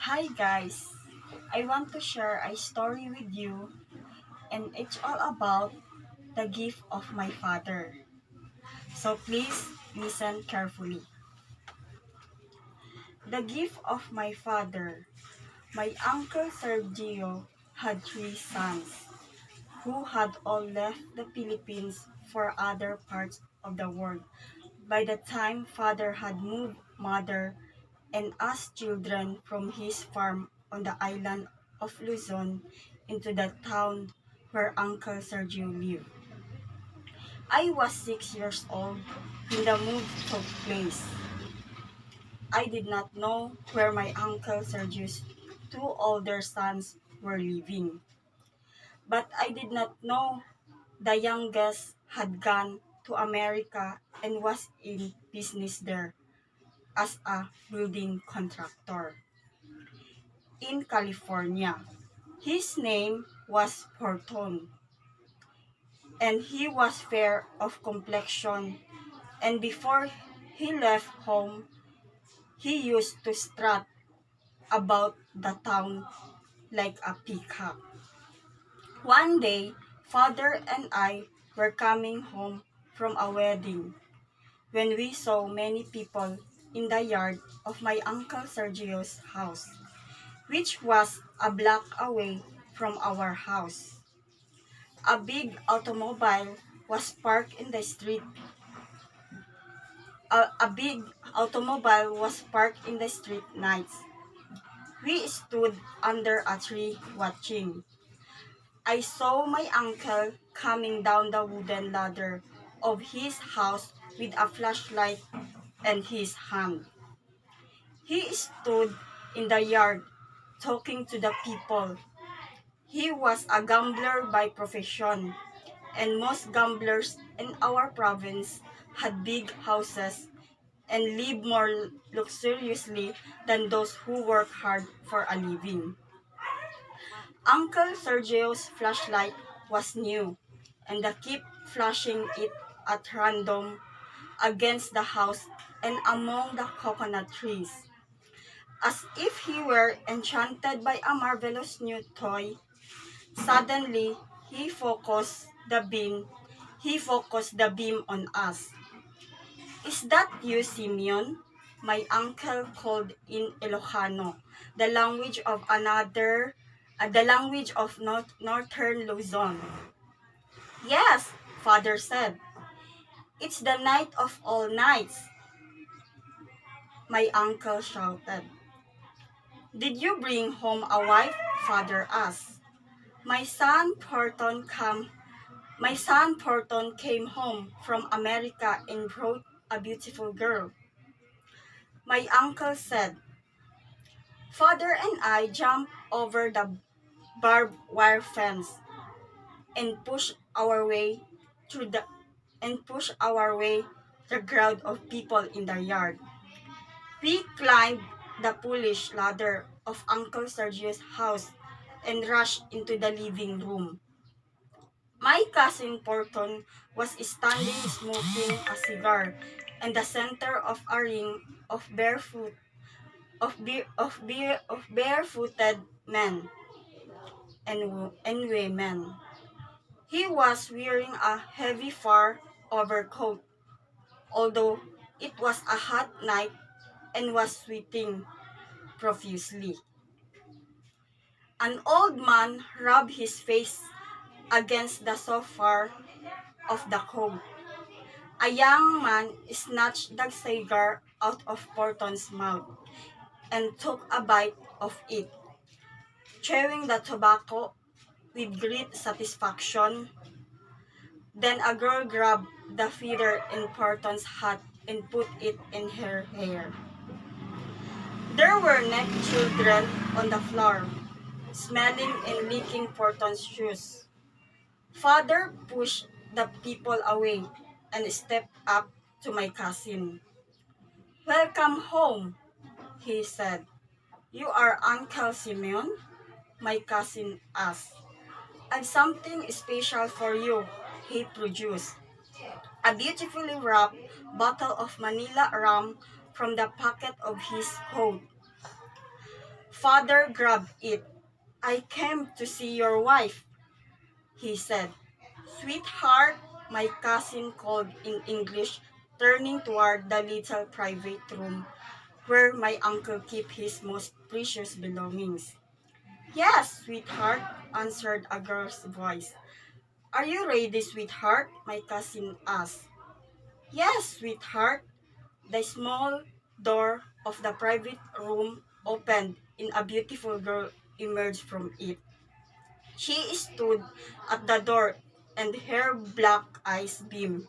Hi guys, I want to share a story with you, and it's all about the gift of my father. So please listen carefully. The gift of my father. My uncle Sergio had three sons who had all left the Philippines for other parts of the world by the time father had moved mother and us children from his farm on the island of Luzon into the town where Uncle Sergio lived. I was 6 years old when the move took place. I did not know where my Uncle Sergio's two older sons were living, but I did not know the youngest had gone to America and was in business there as a building contractor in California. His name was Porton, and he was fair of complexion, and before he left home, he used to strut about the town like a peacock. One day, father and I were coming home from a wedding when we saw many people in the yard of my Uncle Sergio's house, which was a block away from our house. A big automobile was parked in the street. A big automobile was parked in the street nights. We stood under a tree watching. I saw my uncle coming down the wooden ladder of his house with a flashlight in his hand. He stood in the yard talking to the people. He was a gambler by profession, and most gamblers in our province had big houses and lived more luxuriously than those who work hard for a living. Uncle Sergio's flashlight was new, and he kept flashing it at random against the house and among the coconut trees. As if he were enchanted by a marvelous new toy, suddenly he focused the beam on us. Is that you, Simeon? My uncle called in Ilocano, the language of northern Luzon. Yes, father said. It's the night of all nights, my uncle shouted. Did you bring home a wife? Father asked. My son Porton come My son Porton came home from America and brought a beautiful girl. My uncle said. Father and I jumped over the barbed wire fence and pushed our way through the and pushed our way the crowd of people in the yard. We climbed the Polish ladder of Uncle Sergio's house and rushed into the living room. My cousin Porton was standing smoking a cigar in the center of a ring of barefooted men and women. He was wearing a heavy fur overcoat, although it was a hot night and was sweating profusely. An old man rubbed his face against the sofa of the coat. A young man snatched the cigar out of Porton's mouth and took a bite of it, chewing the tobacco with great satisfaction. Then a girl grabbed the feather in Porton's hat and put it in her hair. There were naked children on the floor, smelling and licking Porton's shoes. Father pushed the people away and stepped up to my cousin. Welcome home, he said. You are Uncle Simeon? My cousin asked. I've something special for you, he produced. A beautifully wrapped bottle of Manila rum from the pocket of his coat. Father grabbed it. I came to see your wife, he said. Sweetheart, my cousin called in English, turning toward the little private room where my uncle kept his most precious belongings. Yes, sweetheart, answered a girl's voice. Are you ready, sweetheart? My cousin asked. Yes, sweetheart. The small door of the private room opened and a beautiful girl emerged from it. She stood at the door and her black eyes beamed.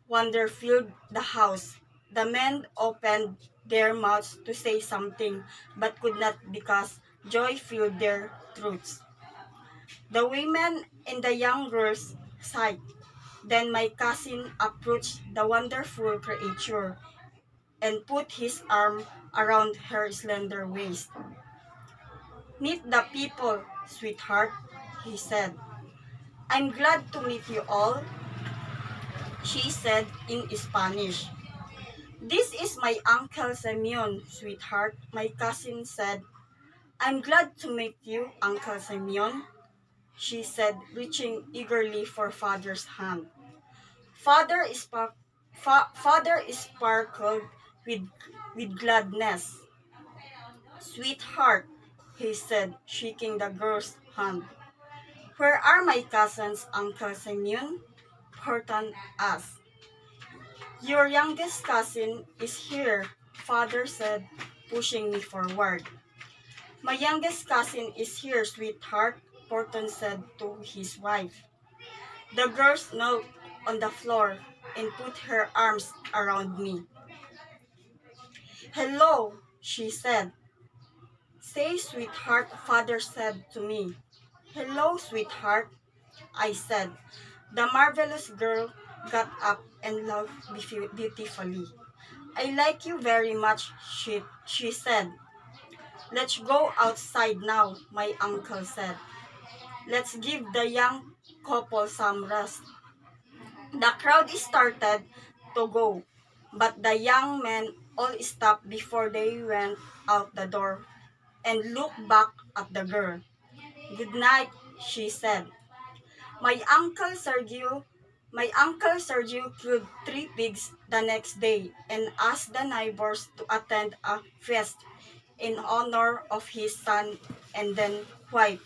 Wonder filled the house. The men opened their mouths to say something but could not because joy filled their throats. The women and the young girls sighed. Then my cousin approached the wonderful creature and put his arm around her slender waist. Meet the people, sweetheart, he said. I'm glad to meet you all, she said in Spanish. This is my Uncle Simeon, sweetheart, my cousin said. I'm glad to meet you, Uncle Simeon, she said, reaching eagerly for Father's hand. Father sparkled with, with gladness. Sweetheart, he said, shaking the girl's hand. Where are my cousins, Uncle Simeon? Horton asked. Your youngest cousin is here, Father said, pushing me forward. My youngest cousin is here, sweetheart, Horton said to his wife. The girl knelt on the floor and put her arms around me. Hello, she said. Say, sweetheart, Father said to me. Hello, sweetheart, I said. The marvelous girl got up and laughed beautifully. I like you very much, she said. Let's go outside now, my uncle said. Let's give the young couple some rest. The crowd started to go, but the young men all stopped before they went out the door and looked back at the girl. Good night, she said. My uncle Sergio, my uncle Sergio killed 3 pigs the next day and asked the neighbors to attend a feast in honor of his son and then wife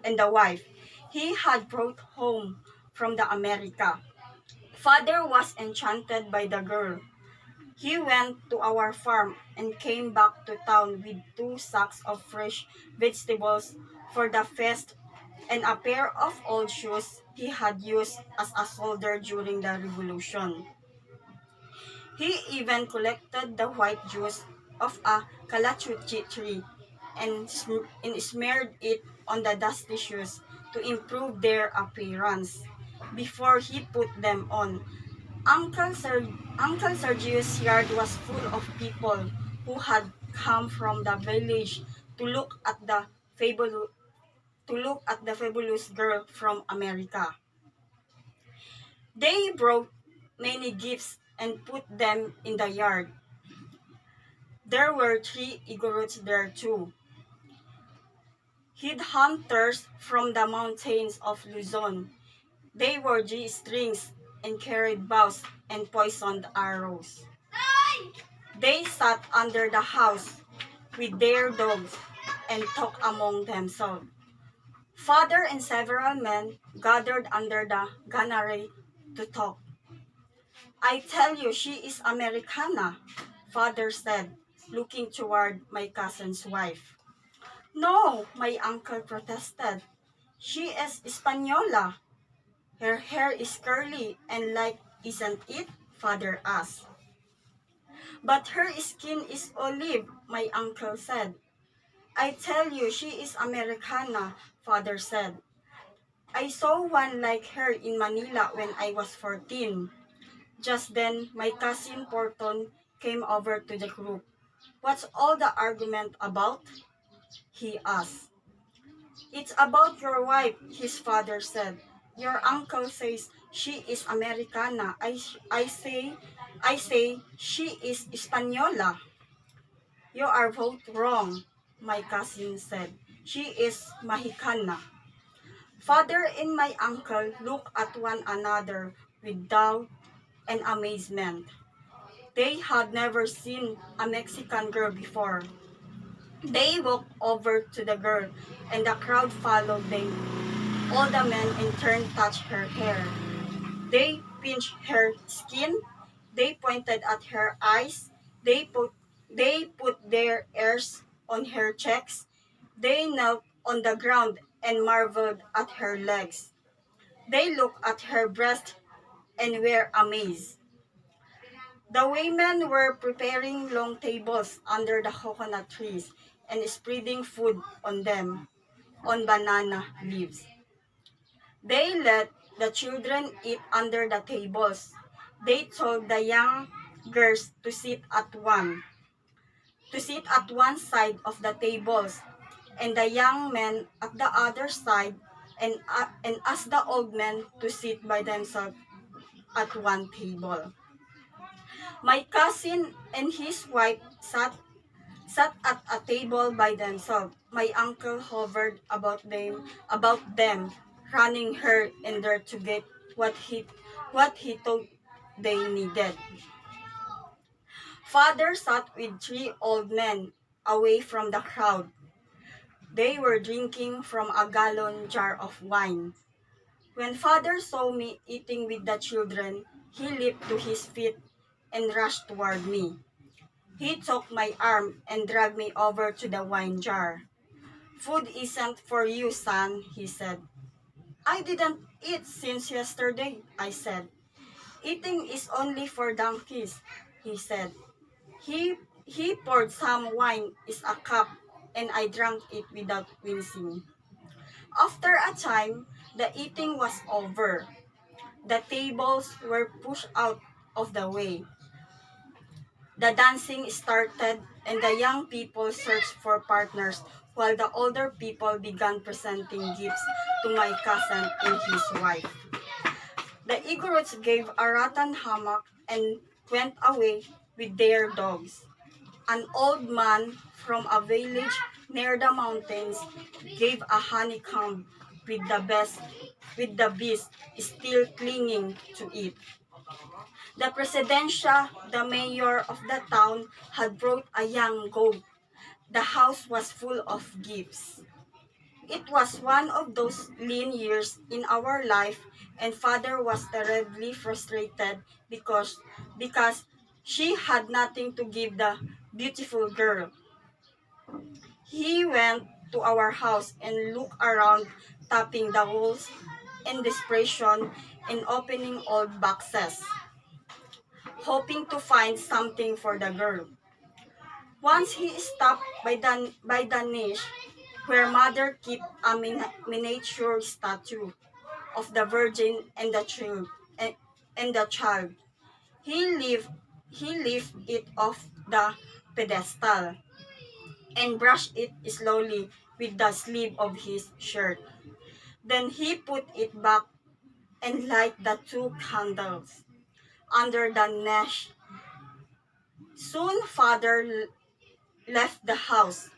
and the wife he had brought home from the America. Father was enchanted by the girl. He went to our farm and came back to town with 2 sacks of fresh vegetables for the feast and a pair of old shoes he had used as a soldier during the Revolution. He even collected the white juice of a calachuchi tree and smeared it on the dusty shoes to improve their appearance before he put them on. Uncle Sergio's yard was full of people who had come from the village to look at the fabulous girl from America. They brought many gifts and put them in the yard. There were 3 Igorots there too. Headhunters from the mountains of Luzon. They wore G-strings and carried bows and poisoned arrows. They sat under the house with their dogs and talked among themselves. Father and several men gathered under the gunnery to talk. I tell you, she is Americana, Father said, looking toward my cousin's wife. No, my uncle protested. She is Española. Her hair is curly and light, isn't it? Father asked. But her skin is olive, my uncle said. I tell you, she is Americana, Father said. I saw one like her in Manila when I was 14. Just then, my cousin Porton came over to the group. What's all the argument about? He asked. It's about your wife, his father said. Your uncle says she is Americana. I say she is Española. You are both wrong. my cousin said. She is Mahikana. Father and my uncle looked at one another with doubt and amazement. They had never seen a Mexican girl before. They walked over to the girl, and the crowd followed them. All the men in turn touched her hair. They pinched her skin. They pointed at her eyes. They put their ears on her cheeks. They knelt on the ground and marveled at her legs. They looked at her breast and were amazed. The women were preparing long tables under the coconut trees and spreading food on them on banana leaves. They let the children eat under the tables. They told the young girls to sit at one side of the tables, and the young men at the other side, and asked the old men to sit by themselves at one table. My cousin and his wife sat at a table by themselves. My uncle hovered about them, running here and there to get what he thought they needed. Father sat with three old men away from the crowd. They were drinking from a gallon jar of wine. When Father saw me eating with the children, he leaped to his feet and rushed toward me. He took my arm and dragged me over to the wine jar. "Food isn't for you, son," he said. "I didn't eat since yesterday," I said. "Eating is only for donkeys," he said. He poured some wine in a cup, and I drank it without wincing. After a time, the eating was over. The tables were pushed out of the way. The dancing started, and the young people searched for partners while the older people began presenting gifts to my cousin and his wife. The Igorots gave a rattan hammock and went away with their dogs. An old man from a village near the mountains gave a honeycomb with the bees still clinging to it. The mayor of the town, had brought a young goat. The house was full of gifts. It was one of those lean years in our life, and Father was terribly frustrated because she had nothing to give the beautiful girl. He went to our house and looked around, tapping the walls in desperation and opening old boxes, hoping to find something for the girl. Once he stopped by the niche where Mother kept a miniature statue of the Virgin and the child. He lift, he lifted it off the pedestal and brushed it slowly with the sleeve of his shirt. Then he put it back and lighted the two candles under the niche. Soon Father left the house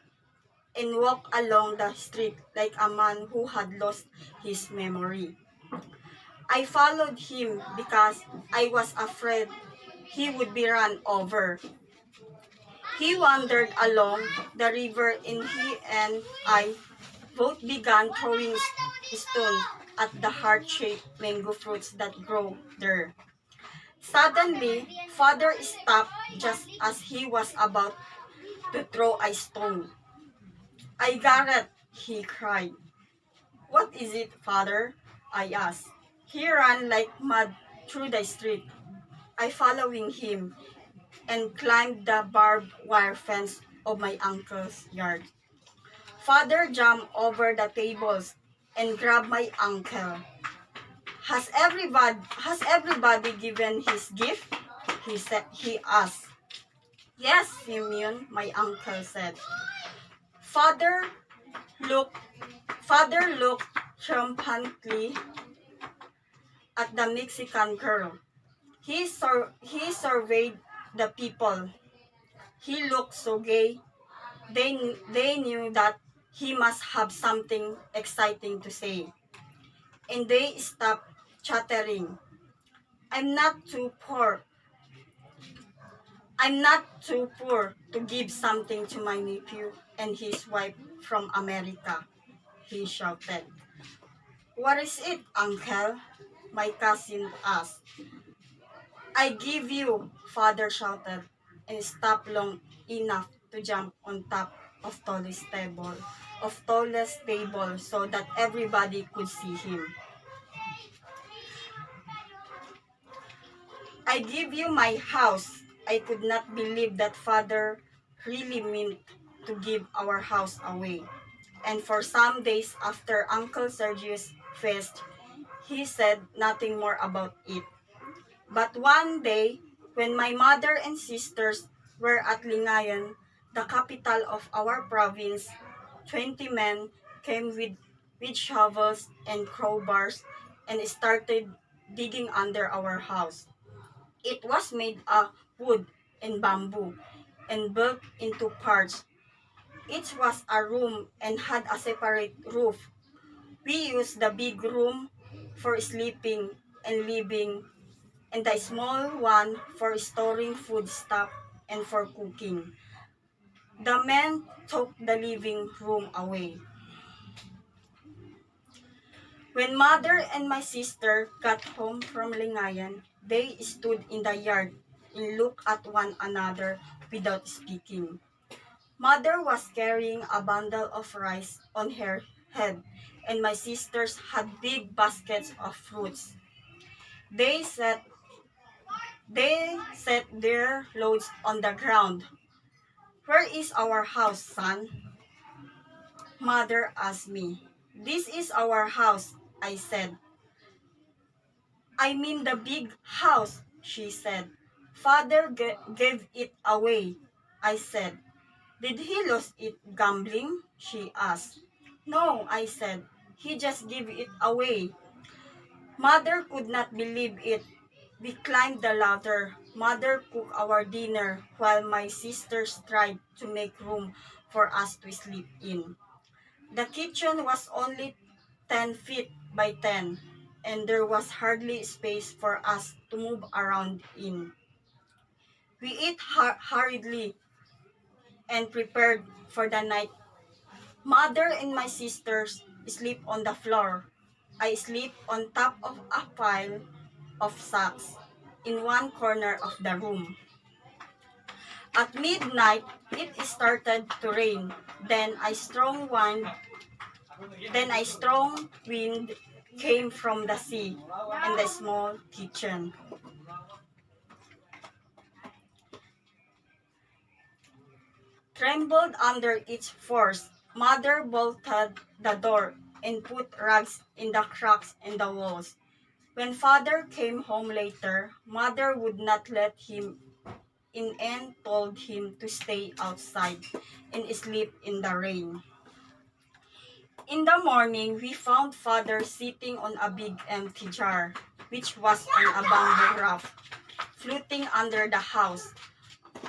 and walked along the street like a man who had lost his memory. I followed him because I was afraid he would be run over. He wandered along the river, and he and I both began throwing stones at the heart-shaped mango fruits that grow there. Suddenly, Father stopped just as he was about to throw a stone. "I got it," he cried. "What is it, Father?" I asked. He ran like mad through the street. I following him and climbed the barbed wire fence of my uncle's yard. Father jumped over the tables and grabbed my uncle. Has everybody given his gift?" He asked. "Yes, Simeon," my uncle said. Father looked Father looked triumphantly at the Mexican girl. He surveyed the people. He looked so gay. They knew that he must have something exciting to say, and they stopped chattering. I'm not too poor. I'm not too poor to give something to my nephew and his wife from America, he shouted. What is it, uncle? My cousin asked. I give you, father shouted, and stopped long enough to jump on top of tallest table so that everybody could see him. I give you my house. I could not believe that father really meant to give our house away. And for some days after Uncle Sergio's feast, he said nothing more about it. But one day, when my mother and sisters were at Lingayen, the capital of our province, 20 men came with shovels and crowbars and started digging under our house. It was made of wood and bamboo and built into parts. Each was a room and had a separate roof. We used the big room for sleeping and living, and the small one for storing food stuff and for cooking. The men took the living room away. When mother and my sister got home from Lingayen, they stood in the yard and looked at one another without speaking. Mother was carrying a bundle of rice on her head, and my sisters had big baskets of fruits. They set they set their loads on the ground. Where is our house, son? Mother asked me. This is our house, I said. I mean the big house, she said. Father gave it away, I said. Did he lose it gambling? She asked. No, I said. He just gave it away. Mother could not believe it. We climbed the ladder. Mother cooked our dinner while my sisters tried to make room for us to sleep in. The kitchen was only 10 feet by 10, and there was hardly space for us to move around in. We ate hurriedly and prepared for the night. Mother and my sisters sleep on the floor. I sleep on top of a pile of sacks in one corner of the room. At midnight, it started to rain. Then a strong wind came from the sea and the small kitchen trembled under its force. Mother bolted the door and put rugs in the cracks in the walls. When father came home later, mother would not let him in and told him to stay outside and sleep in the rain. In the morning, we found father sitting on a big empty jar, which was on a bamboo raft, floating under the house.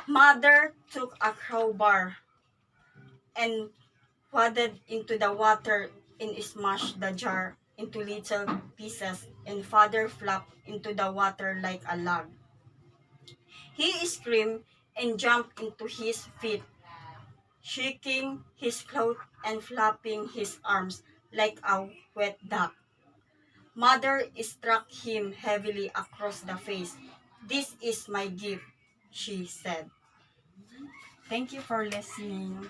Mother took a crowbar and waded into the water and smashed the jar into little pieces, and father flopped into the water like a log. He screamed and jumped into his feet, shaking his clothes and flapping his arms like a wet duck. Mother struck him heavily across the face. This is my gift, she said. Thank you for listening.